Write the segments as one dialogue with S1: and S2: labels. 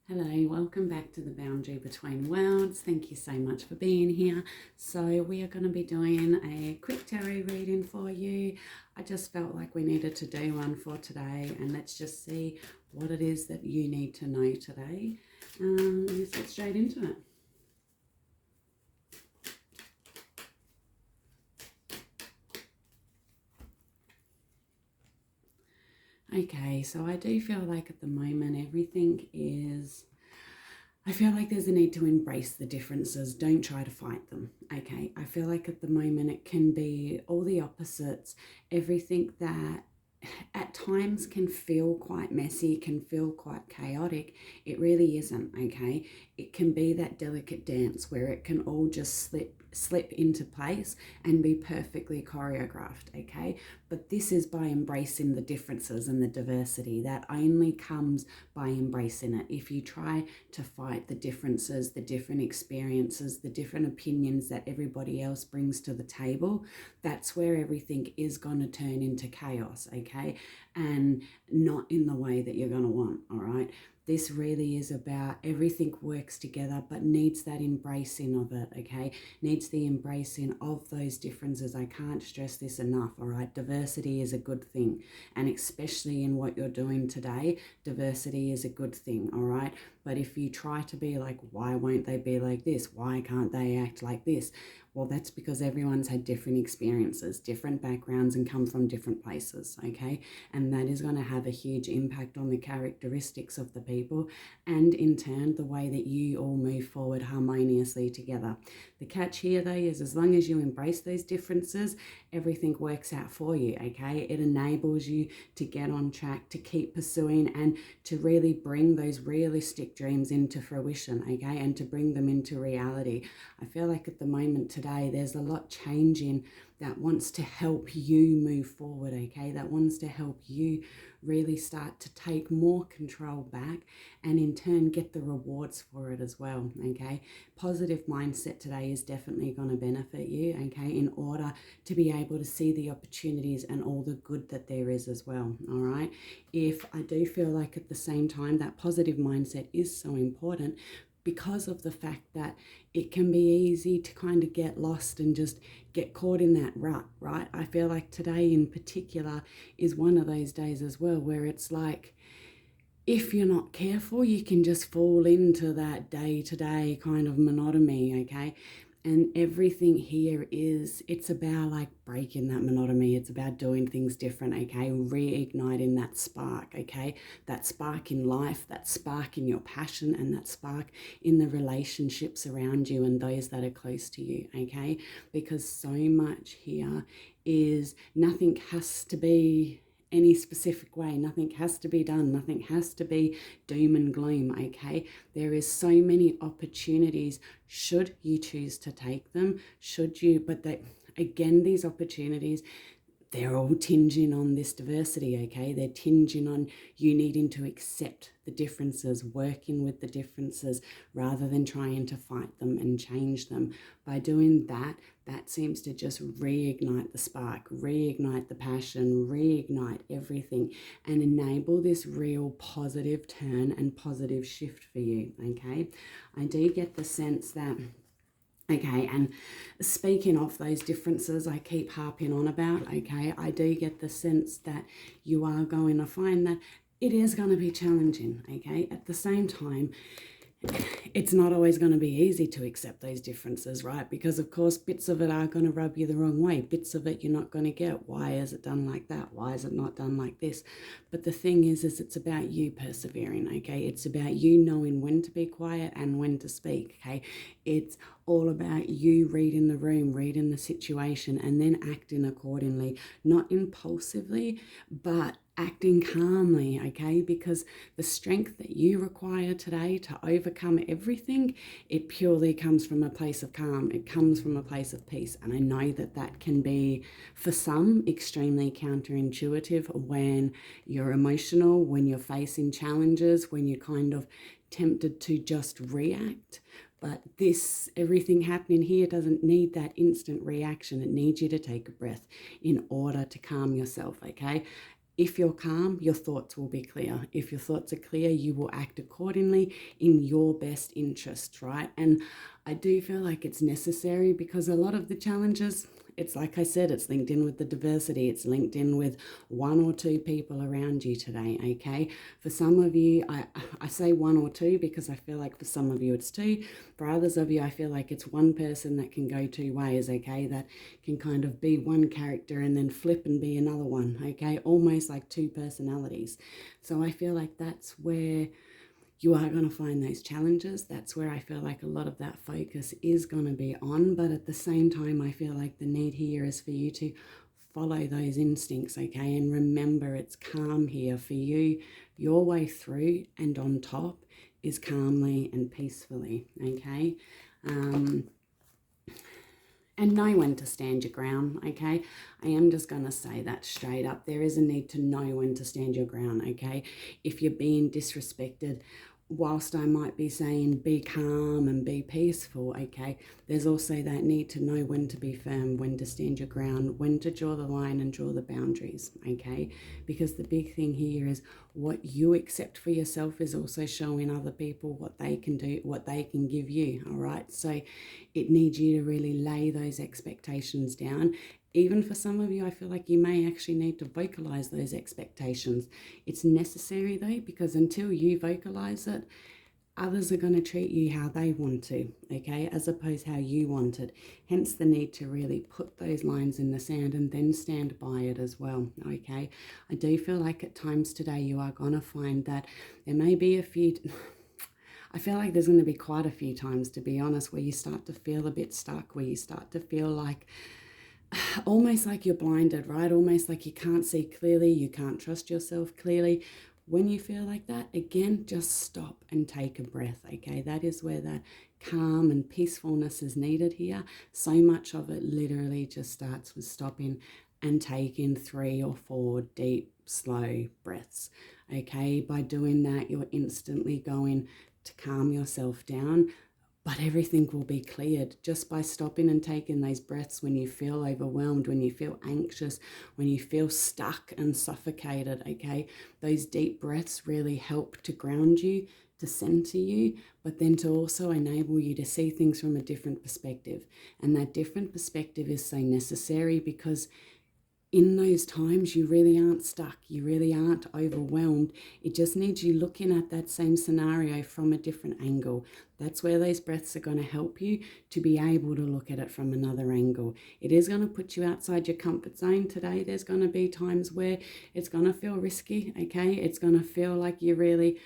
S1: Hello, welcome back to the Boundary Between Worlds. Thank you so much for being here. So we are going to be doing a quick tarot reading for you. I just felt like we needed to do one for today, and let's just see what it is that you need to know today. Let's get straight into it. Okay, so I do feel like at the moment I feel like there's a need to embrace the differences. Don't try to fight them. Okay. I feel like at the moment it can be all the opposites. Everything that at times can feel quite messy, can feel quite chaotic. It really isn't. Okay. It can be that delicate dance where it can all just slip into place and be perfectly choreographed. Okay. But this is by embracing the differences and the diversity. That only comes by embracing it. If you try to fight the differences, the different experiences, the different opinions that everybody else brings to the table, that's where everything is going to turn into chaos, okay? And not in the way that you're going to want, all right? This really is about everything works together, but needs that embracing of it, okay? Needs the embracing of those differences. I can't stress this enough, all right? Diversity is a good thing. And especially in what you're doing today, diversity is a good thing, all right? But if you try to be like, why won't they be like this? Why can't they act like this? Well, that's because everyone's had different experiences, different backgrounds, and come from different places, okay? And that is going to have a huge impact on the characteristics of the people and in turn the way that you all move forward harmoniously together. The catch here though is as long as you embrace those differences, everything works out for you, okay? It enables you to get on track, to keep pursuing and to really bring those realistic dreams into fruition, okay? And to bring them into reality. I feel like at the moment today, there's a lot changing that wants to help you move forward, okay? That wants to help you really start to take more control back and in turn get the rewards for it as well, okay? Positive mindset today is definitely going to benefit you, okay? In order to be able to see the opportunities and all the good that there is as well, all right? If I do feel like at the same time that positive mindset is so important, because of the fact that it can be easy to kind of get lost and just get caught in that rut, right? I feel like today in particular is one of those days as well where it's like, if you're not careful, you can just fall into that day-to-day kind of monotony, okay? And everything here it's about like breaking that monotony. It's about doing things different, okay? Reigniting that spark, okay? That spark in life, that spark in your passion, and that spark in the relationships around you and those that are close to you, okay? Because so much here is nothing has to be any specific way. Nothing has to be done. Nothing has to be doom and gloom, okay? There is so many opportunities should you choose to take them, but again, these opportunities, they're all tinging on this diversity, okay? They're tinging on you needing to accept the differences, working with the differences rather than trying to fight them and change them. By doing that, that seems to just reignite the spark, reignite the passion, reignite everything and enable this real positive turn and positive shift for you, okay? I do get the sense that okay, and speaking of those differences I keep harping on about, okay, I do get the sense that you are going to find that it is going to be challenging, okay? At the same time, it's not always going to be easy to accept those differences, right? Because of course bits of it are going to rub you the wrong way. Bits of it you're not going to get. Why is it done like that? Why is it not done like this? But the thing is it's about you persevering, okay? It's about you knowing when to be quiet and when to speak, okay? It's all about you reading the room, reading the situation, and then acting accordingly, not impulsively, but acting calmly, okay? Because the strength that you require today to overcome everything, it purely comes from a place of calm. It comes from a place of peace. And I know that that can be, for some, extremely counterintuitive when you're emotional, when you're facing challenges, when you're kind of tempted to just react. But everything happening here doesn't need that instant reaction. It needs you to take a breath in order to calm yourself, okay? If you're calm, your thoughts will be clear. If your thoughts are clear, you will act accordingly in your best interest, right? And I do feel like it's necessary because a lot of the challenges, it's like I said, it's linked in with the diversity. It's linked in with one or two people around you today, okay? For some of you, I say one or two because I feel like for some of you it's two. For others of you, I feel like it's one person that can go two ways, okay? That can kind of be one character and then flip and be another one, okay? Almost like two personalities. So I feel like that's where you are going to find those challenges. That's where I feel like a lot of that focus is going to be on. But at the same time, I feel like the need here is for you to follow those instincts, okay? And remember, it's calm here for you. Your way through and on top is calmly and peacefully, okay? And know when to stand your ground, okay? I am just going to say that straight up. There is a need to know when to stand your ground, okay? If you're being disrespected, whilst I might be saying be calm and be peaceful, okay, there's also that need to know when to be firm, when to stand your ground, when to draw the line and draw the boundaries, okay? Because the big thing here is what you accept for yourself is also showing other people what they can do, what they can give you, all right? So it needs you to really lay those expectations down. Even for some of you, I feel like you may actually need to vocalize those expectations. It's necessary though, because until you vocalize it, others are going to treat you how they want to, okay, as opposed how you want it. Hence the need to really put those lines in the sand and then stand by it as well, okay? I do feel like at times today you are going to find that there may be a few... I feel like there's going to be quite a few times, to be honest, where you start to feel a bit stuck, where you start to feel like almost like you're blinded, right? Almost like you can't see clearly, you can't trust yourself clearly. When you feel like that, again, just stop and take a breath, okay? That is where that calm and peacefulness is needed here. So much of it literally just starts with stopping and taking 3 or 4 deep, slow breaths, okay? By doing that, you're instantly going to calm yourself down. But everything will be cleared just by stopping and taking those breaths when you feel overwhelmed, when you feel anxious, when you feel stuck and suffocated, okay? Those deep breaths really help to ground you, to center you, but then to also enable you to see things from a different perspective. And that different perspective is so necessary because in those times, you really aren't stuck. You really aren't overwhelmed. It just needs you looking at that same scenario from a different angle. That's where those breaths are going to help you to be able to look at it from another angle. It is going to put you outside your comfort zone today. There's going to be times where it's going to feel risky, okay? It's going to feel like you're really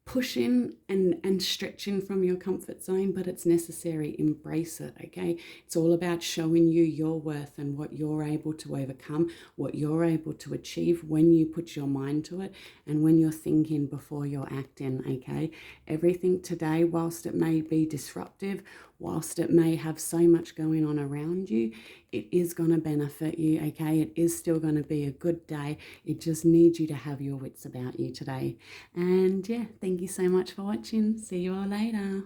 S1: pushing and stretching from your comfort zone, but it's necessary. Embrace it, okay? It's all about showing you your worth and what you're able to overcome, what you're able to achieve when you put your mind to it and when you're thinking before you're acting, okay? Everything today, whilst it may be disruptive, whilst it may have so much going on around you, it is going to benefit you, okay? It is still going to be a good day. It just needs you to have your wits about you today. And yeah, thank you so much for watching. See you all later.